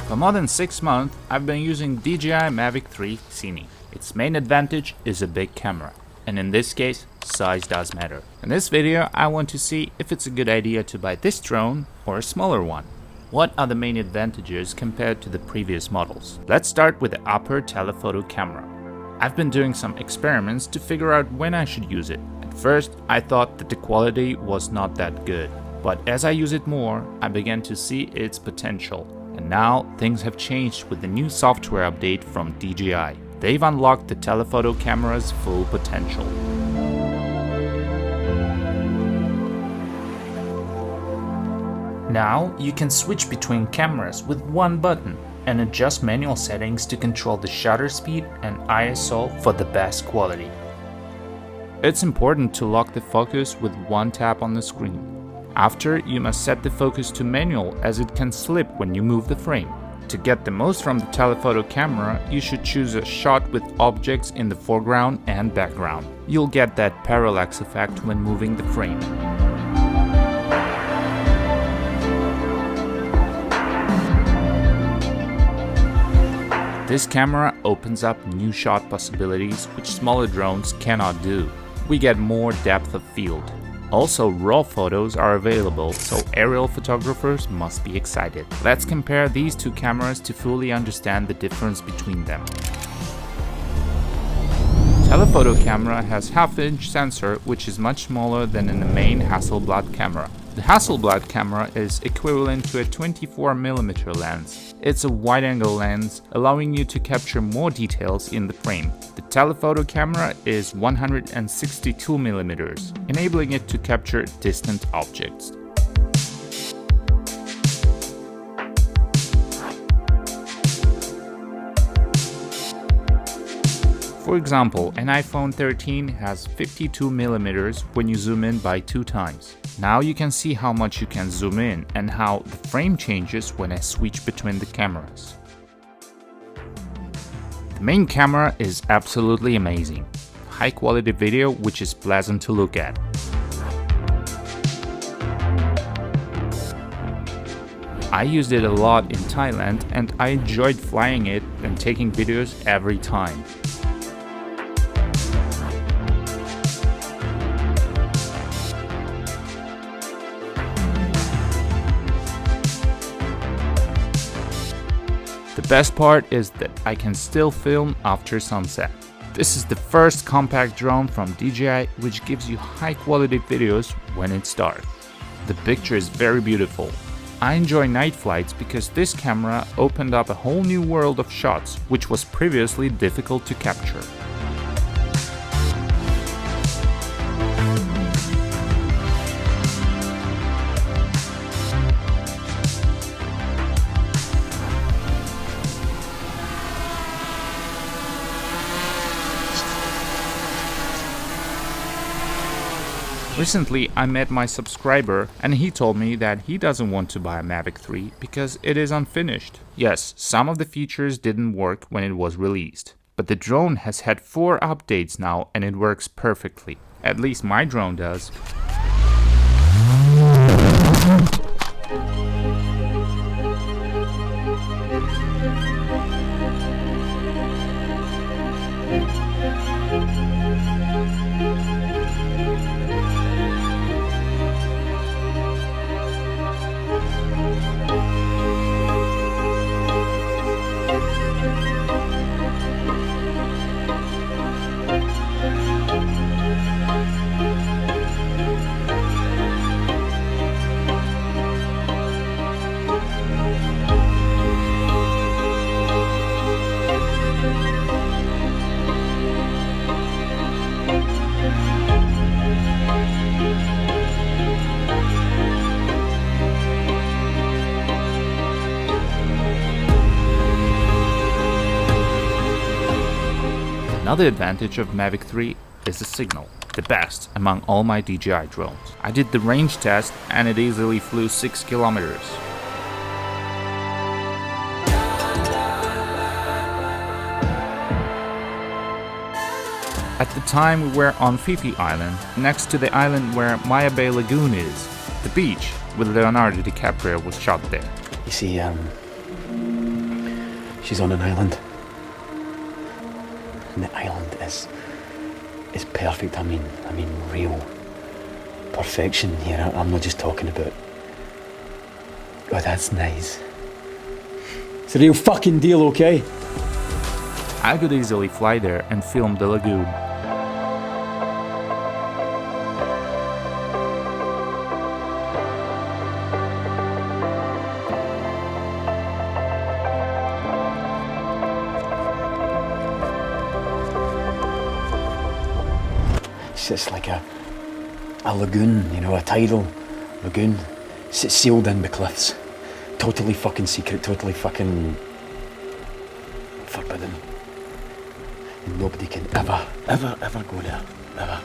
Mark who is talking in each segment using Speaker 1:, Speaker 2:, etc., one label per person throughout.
Speaker 1: For more than 6 months, I've been using DJI Mavic 3 Cine. Its main advantage is a big camera, and in this case, size does matter. In this video, I want to see if it's a good idea to buy this drone or a smaller one. What are the main advantages compared to the previous models? Let's start with the upper telephoto camera. I've been doing some experiments to figure out when I should use it. At first, I thought that the quality was not that good, but as I use it more, I began to see its potential. And now things have changed with the new software update from DJI. They've unlocked the telephoto camera's full potential. Now you can switch between cameras with one button and adjust manual settings to control the shutter speed and ISO for the best quality. It's important to lock the focus with one tap on the screen. After, you must set the focus to manual as it can slip when you move the frame. To get the most from the telephoto camera, you should choose a shot with objects in the foreground and background. You'll get that parallax effect when moving the frame. This camera opens up new shot possibilities which smaller drones cannot do. We get more depth of field. Also, raw photos are available, so aerial photographers must be excited. Let's compare these two cameras to fully understand the difference between them. Telephoto camera has half-inch sensor, which is much smaller than in the main Hasselblad camera. The Hasselblad camera is equivalent to a 24mm lens. It's a wide-angle lens, allowing you to capture more details in the frame. The telephoto camera is 162mm, enabling it to capture distant objects. For example, an iPhone 13 has 52mm when you zoom in by 2 times. Now you can see how much you can zoom in and how the frame changes when I switch between the cameras. The main camera is absolutely amazing. High quality video which is pleasant to look at. I used it a lot in Thailand and I enjoyed flying it and taking videos every time. The best part is that I can still film after sunset. This is the first compact drone from DJI which gives you high quality videos when it's dark. The picture is very beautiful. I enjoy night flights because this camera opened up a whole new world of shots which was previously difficult to capture. Recently, I met my subscriber and he told me that he doesn't want to buy a Mavic 3 because it is unfinished. Yes, some of the features didn't work when it was released, but the drone has had 4 updates now and it works perfectly. At least my drone does. Another advantage of Mavic 3 is the signal, the best among all my DJI drones. I did the range test and it easily flew 6 kilometers. At the time we were on Fifi Island, next to the island where Maya Bay Lagoon is, the beach with Leonardo DiCaprio was shot there.
Speaker 2: You see, She's on an island. And the island is perfect. I mean real perfection here. I'm not just talking about, oh, that's nice. It's a real fucking deal, okay?
Speaker 1: I could easily fly there and film the lagoon.
Speaker 2: It's like a lagoon, you know, a tidal lagoon. It's sealed in by cliffs. Totally fucking secret, totally fucking forbidden. And nobody can ever go there. Ever.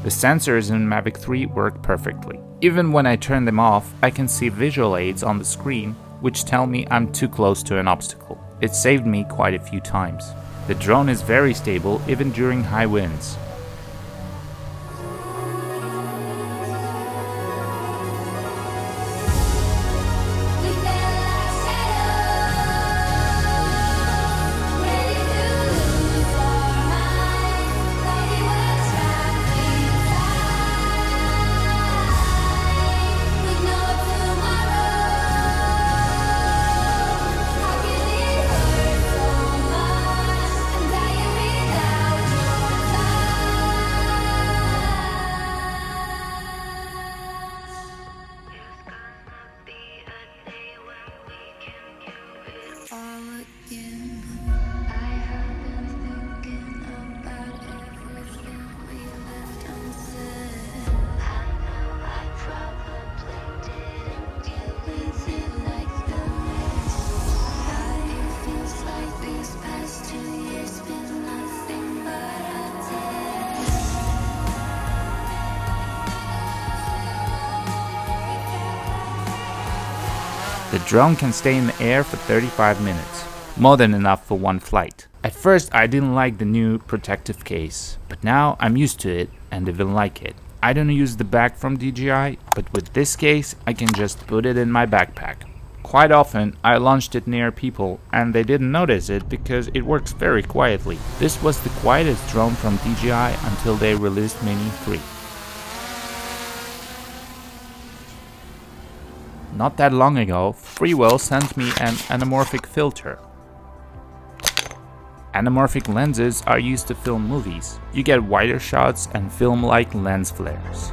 Speaker 1: The sensors in Mavic 3 work perfectly. Even when I turn them off, I can see visual aids on the screen, which tell me I'm too close to an obstacle. It saved me quite a few times. The drone is very stable even during high winds. The drone can stay in the air for 35 minutes, more than enough for one flight. At first I didn't like the new protective case, but now I'm used to it and even like it. I don't use the bag from DJI, but with this case I can just put it in my backpack. Quite often I launched it near people and they didn't notice it because it works very quietly. This was the quietest drone from DJI until they released Mini 3. Not that long ago, Freewell sent me an anamorphic filter. Anamorphic lenses are used to film movies. You get wider shots and film like lens flares.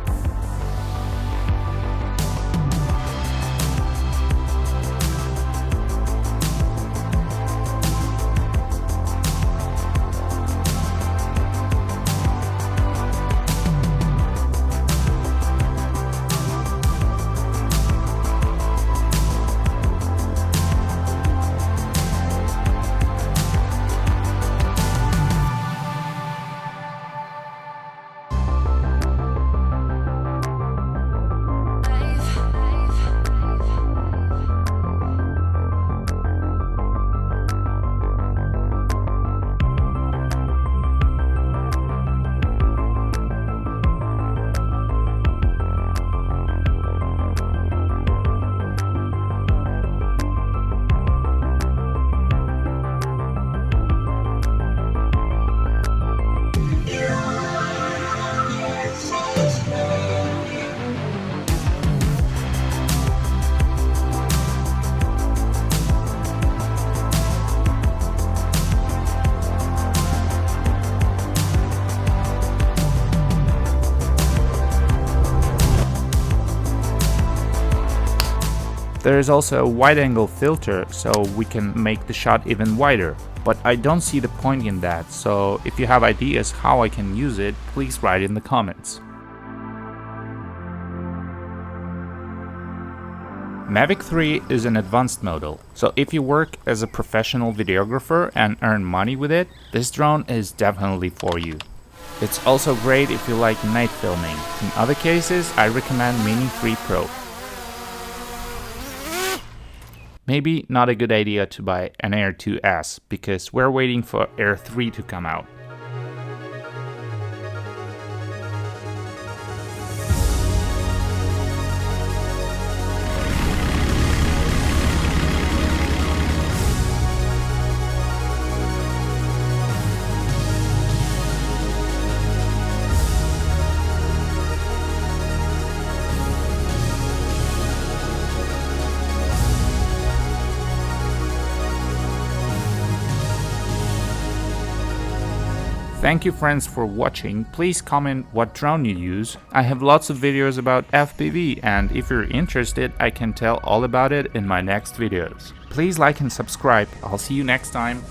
Speaker 1: There is also a wide-angle filter, so we can make the shot even wider, but I don't see the point in that, so if you have ideas how I can use it, please write in the comments. Mavic 3 is an advanced model, so if you work as a professional videographer and earn money with it, this drone is definitely for you. It's also great if you like night filming. In other cases, I recommend Mini 3 Pro. Maybe not a good idea to buy an Air 2S because we're waiting for Air 3 to come out. Thank you friends for watching. Please comment what drone you use. I have lots of videos about FPV, and if you're interested, I can tell all about it in my next videos. Please like and subscribe. I'll see you next time.